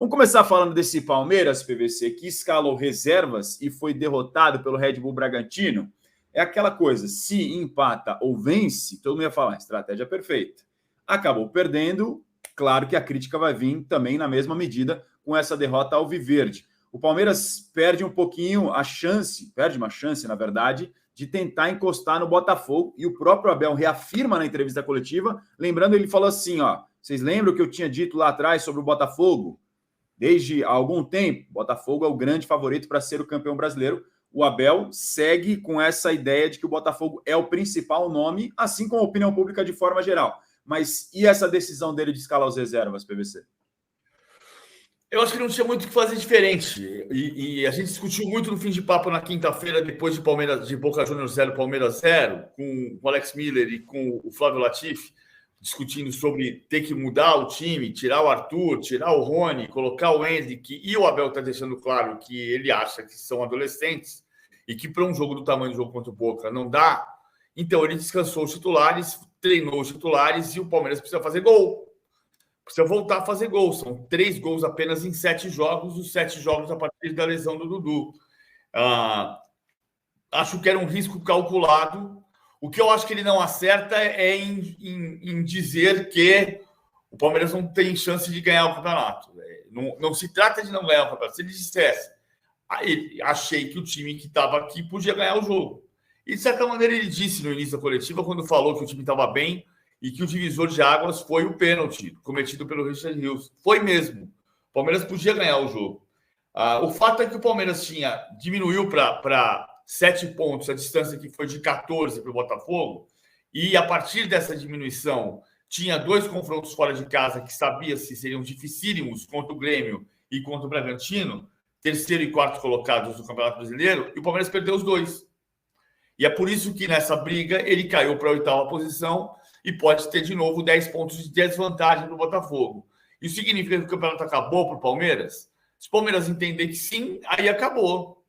Vamos começar falando desse Palmeiras, PVC, que escalou reservas e foi derrotado pelo Red Bull Bragantino. É aquela coisa, se empata ou vence, todo mundo ia falar, estratégia perfeita. Acabou perdendo, claro que a crítica vai vir também na mesma medida com essa derrota alviverde. O Palmeiras perde um pouquinho perde uma chance, na verdade, de tentar encostar no Botafogo, e o próprio Abel reafirma na entrevista coletiva, lembrando, ele falou assim, vocês lembram o que eu tinha dito lá atrás sobre o Botafogo? Desde há algum tempo, o Botafogo é o grande favorito para ser o campeão brasileiro. O Abel segue com essa ideia de que o Botafogo é o principal nome, assim como a opinião pública de forma geral. Mas e essa decisão dele de escalar os reservas, PVC? Eu acho que não tinha muito o que fazer diferente. E a gente discutiu muito no fim de papo na quinta-feira, depois de Boca Juniors 0, Palmeiras 0, com o Alex Miller e com o Flávio Latif, discutindo sobre ter que mudar o time, tirar o Arthur, tirar o Rony, colocar o Henrique. E o Abel está deixando claro que ele acha que são adolescentes e que para um jogo do tamanho do jogo contra o Boca não dá. Então ele descansou os titulares, treinou os titulares e o Palmeiras precisa fazer gol. Precisa voltar a fazer gol. São 3 gols apenas em 7 jogos, os 7 jogos a partir da lesão do Dudu. Acho que era um risco calculado. O que eu acho que ele não acerta é em dizer que o Palmeiras não tem chance de ganhar o campeonato. Não se trata de não ganhar o campeonato. Se ele dissesse, achei que o time que estava aqui podia ganhar o jogo. E, de certa maneira, ele disse no início da coletiva, quando falou que o time estava bem, e que o divisor de águas foi o pênalti cometido pelo Richard Rios. Foi mesmo. O Palmeiras podia ganhar o jogo. O fato é que o Palmeiras diminuiu para 7 pontos a distância que foi de 14 para o Botafogo, e a partir dessa diminuição tinha 2 confrontos fora de casa que sabia-se seriam dificílimos contra o Grêmio e contra o Bragantino, terceiro e quarto colocados do Campeonato Brasileiro, e o Palmeiras perdeu os 2. E é por isso que nessa briga ele caiu para a 8ª posição, e pode ter de novo 10 pontos de desvantagem para o Botafogo. Isso significa que o campeonato acabou para o Palmeiras? Se o Palmeiras entender que sim, aí acabou.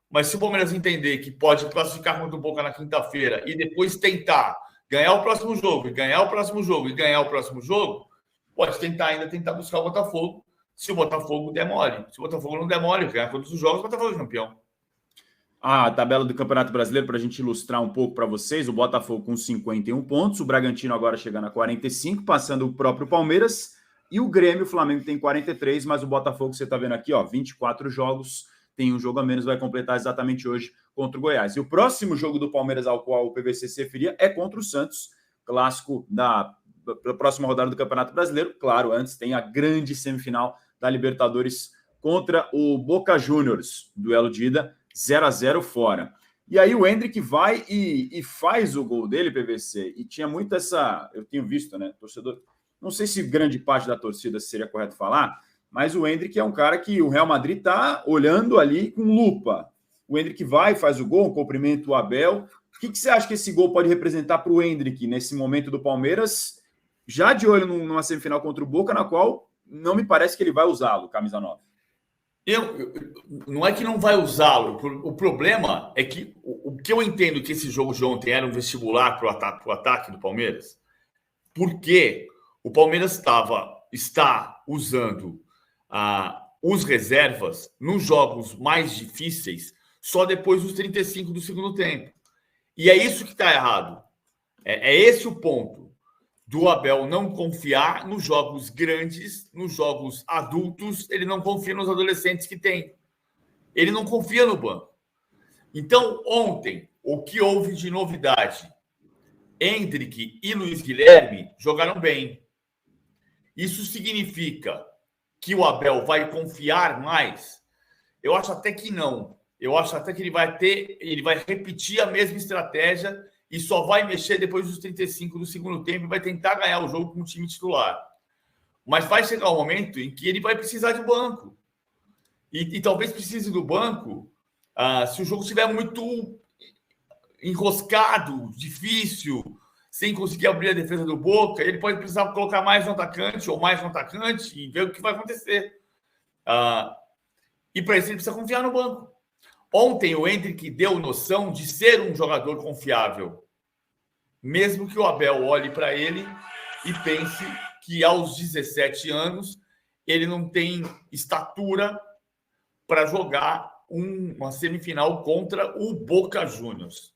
Mas se o Palmeiras entender que pode classificar contra o Boca na quinta-feira e depois tentar ganhar o próximo jogo, e ganhar o próximo jogo, e ganhar o próximo jogo, pode tentar buscar o Botafogo, se o Botafogo der mole. Se o Botafogo não der mole, ganhar todos os jogos, o Botafogo é campeão. A tabela do Campeonato Brasileiro, para a gente ilustrar um pouco para vocês, o Botafogo com 51 pontos, o Bragantino agora chegando a 45, passando o próprio Palmeiras, e o Grêmio, o Flamengo tem 43, mas o Botafogo, você está vendo aqui, 24 jogos, tem um jogo a menos, vai completar exatamente hoje contra o Goiás. E o próximo jogo do Palmeiras ao qual o PVC se referia é contra o Santos, clássico da próxima rodada do Campeonato Brasileiro. Claro, antes tem a grande semifinal da Libertadores contra o Boca Juniors, duelo de ida 0-0 fora. E aí o Hendrick vai e faz o gol dele, PVC, e tinha muito essa... Eu tenho visto, né, torcedor... Não sei se grande parte da torcida seria correto falar, mas o Hendrick é um cara que o Real Madrid está olhando ali com lupa. O Hendrick vai, faz o gol, cumprimenta o Abel. O que você acha que esse gol pode representar para o Hendrick nesse momento do Palmeiras, já de olho numa semifinal contra o Boca, na qual não me parece que ele vai usá-lo, camisa 9? Não é que não vai usá-lo. O problema é que o que eu entendo que esse jogo de ontem era um vestibular para o ataque do Palmeiras, porque o Palmeiras está usando os reservas nos jogos mais difíceis só depois dos 35 do segundo tempo. E é isso que está errado. É esse o ponto do Abel não confiar nos jogos grandes, nos jogos adultos. Ele não confia nos adolescentes que tem. Ele não confia no banco. Então, ontem, o que houve de novidade? Hendrick e Luiz Guilherme jogaram bem. Isso significa que o Abel vai confiar mais? Eu acho até que não. Eu acho até que ele vai repetir a mesma estratégia e só vai mexer depois dos 35 do segundo tempo e vai tentar ganhar o jogo com o time titular. Mas vai chegar um momento em que ele vai precisar de banco. E talvez precise do banco se o jogo estiver muito enroscado, difícil, sem conseguir abrir a defesa do Boca, ele pode precisar colocar mais um atacante ou mais um atacante e ver o que vai acontecer. E para isso ele precisa confiar no banco. Ontem o Hendrick deu noção de ser um jogador confiável, mesmo que o Abel olhe para ele e pense que aos 17 anos ele não tem estatura para jogar uma semifinal contra o Boca Juniors.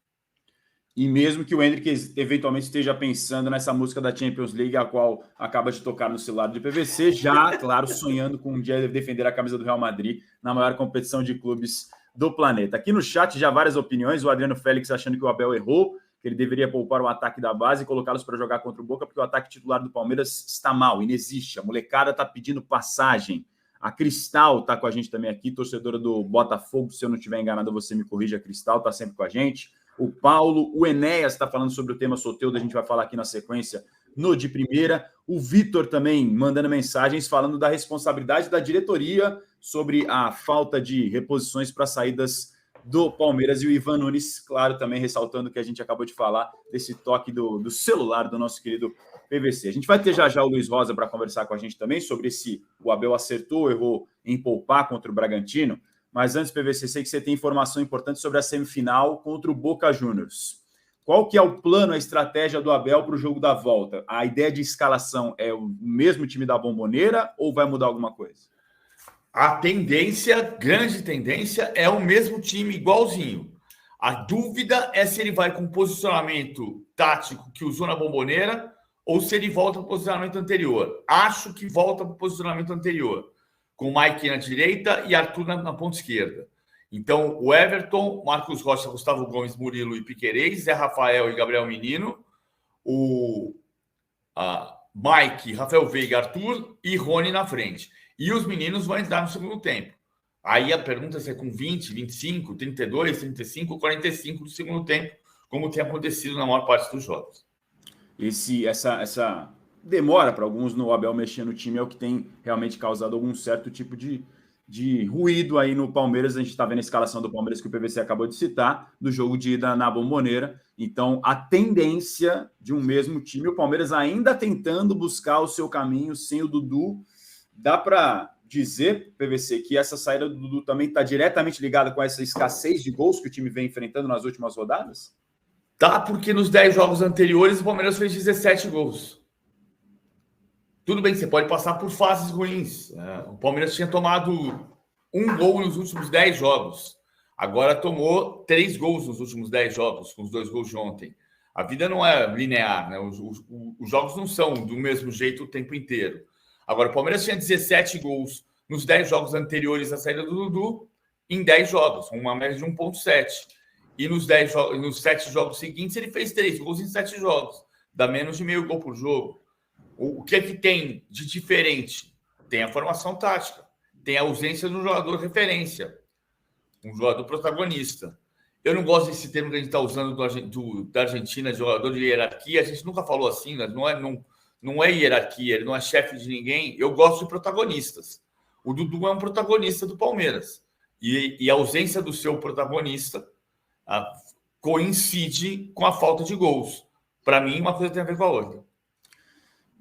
E mesmo que o Endrick eventualmente esteja pensando nessa música da Champions League, a qual acaba de tocar no celular de PVC, já, claro, sonhando com um dia defender a camisa do Real Madrid na maior competição de clubes do planeta. Aqui no chat já várias opiniões, o Adriano Félix achando que o Abel errou, que ele deveria poupar o ataque da base e colocá-los para jogar contra o Boca, porque o ataque titular do Palmeiras está mal, inexiste. A molecada está pedindo passagem. A Cristal está com a gente também aqui, torcedora do Botafogo. Se eu não estiver enganado, você me corrige. A Cristal está sempre com a gente. O Paulo, o Enéas está falando sobre o tema Soteldo, a gente vai falar aqui na sequência no de primeira. O Vitor também mandando mensagens falando da responsabilidade da diretoria sobre a falta de reposições para saídas do Palmeiras, e o Ivan Nunes, claro, também ressaltando que a gente acabou de falar desse toque do celular do nosso querido PVC. A gente vai ter já o Luiz Rosa para conversar com a gente também sobre se o Abel acertou ou errou em poupar contra o Bragantino, mas antes, PVC, sei que você tem informação importante sobre a semifinal contra o Boca Juniors. Qual que é o plano, a estratégia do Abel para o jogo da volta? A ideia de escalação é o mesmo time da Bombonera ou vai mudar alguma coisa? A tendência, grande tendência, é o mesmo time igualzinho. A dúvida é se ele vai com posicionamento tático que usou na Bombonera ou se ele volta para o posicionamento anterior. Acho que volta para o posicionamento anterior, com o Mike na direita e Arthur na ponta esquerda. Então, o Everton, Marcos Rocha, Gustavo Gomes, Murilo e Piquerez, Zé Rafael e Gabriel Menino, o Mike, Rafael Veiga, Arthur e Rony na frente. E os meninos vão entrar no segundo tempo. Aí a pergunta é se é com 20, 25, 32, 35, 45 do segundo tempo, como tem acontecido na maior parte dos jogos. Essa demora para alguns no Abel mexer no time é o que tem realmente causado algum certo tipo de ruído aí no Palmeiras. A gente está vendo a escalação do Palmeiras que o PVC acabou de citar, do jogo de ida na Bombonera. Então, a tendência de um mesmo time, o Palmeiras ainda tentando buscar o seu caminho sem o Dudu. Dá para dizer, PVC, que essa saída do Dudu também está diretamente ligada com essa escassez de gols que o time vem enfrentando nas últimas rodadas? Tá, porque nos 10 jogos anteriores o Palmeiras fez 17 gols. Tudo bem, você pode passar por fases ruins. O Palmeiras tinha tomado 1 gol nos últimos 10 jogos. Agora tomou 3 gols nos últimos 10 jogos, com os 2 gols de ontem. A vida não é linear, né? Os jogos não são do mesmo jeito o tempo inteiro. Agora, o Palmeiras tinha 17 gols nos 10 jogos anteriores à saída do Dudu, em 10 jogos, uma média de 1,7. E nos 7 jogos seguintes, ele fez 3 gols em 7 jogos. Dá menos de meio gol por jogo. O que é que tem de diferente? Tem a formação tática, tem a ausência de um jogador referência, um jogador protagonista. Eu não gosto desse termo que a gente está usando da Argentina, de jogador de hierarquia. A gente nunca falou assim, né? Não é hierarquia, ele não é chefe de ninguém. Eu gosto de protagonistas. O Dudu é um protagonista do Palmeiras. E a ausência do seu protagonista coincide com a falta de gols. Para mim, uma coisa tem a ver com a outra.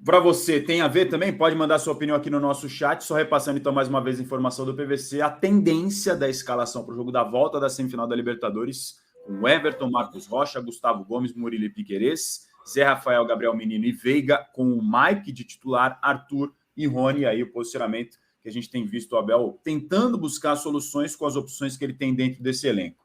Para você, tem a ver também? Pode mandar sua opinião aqui no nosso chat. Só repassando, então, mais uma vez a informação do PVC. A tendência da escalação para o jogo da volta da semifinal da Libertadores, com Everton, Marcos Rocha, Gustavo Gomes, Murilo e Piquerez, Zé Rafael, Gabriel Menino e Veiga, com o Mike de titular, Arthur e Rony. E aí o posicionamento que a gente tem visto o Abel tentando buscar soluções com as opções que ele tem dentro desse elenco.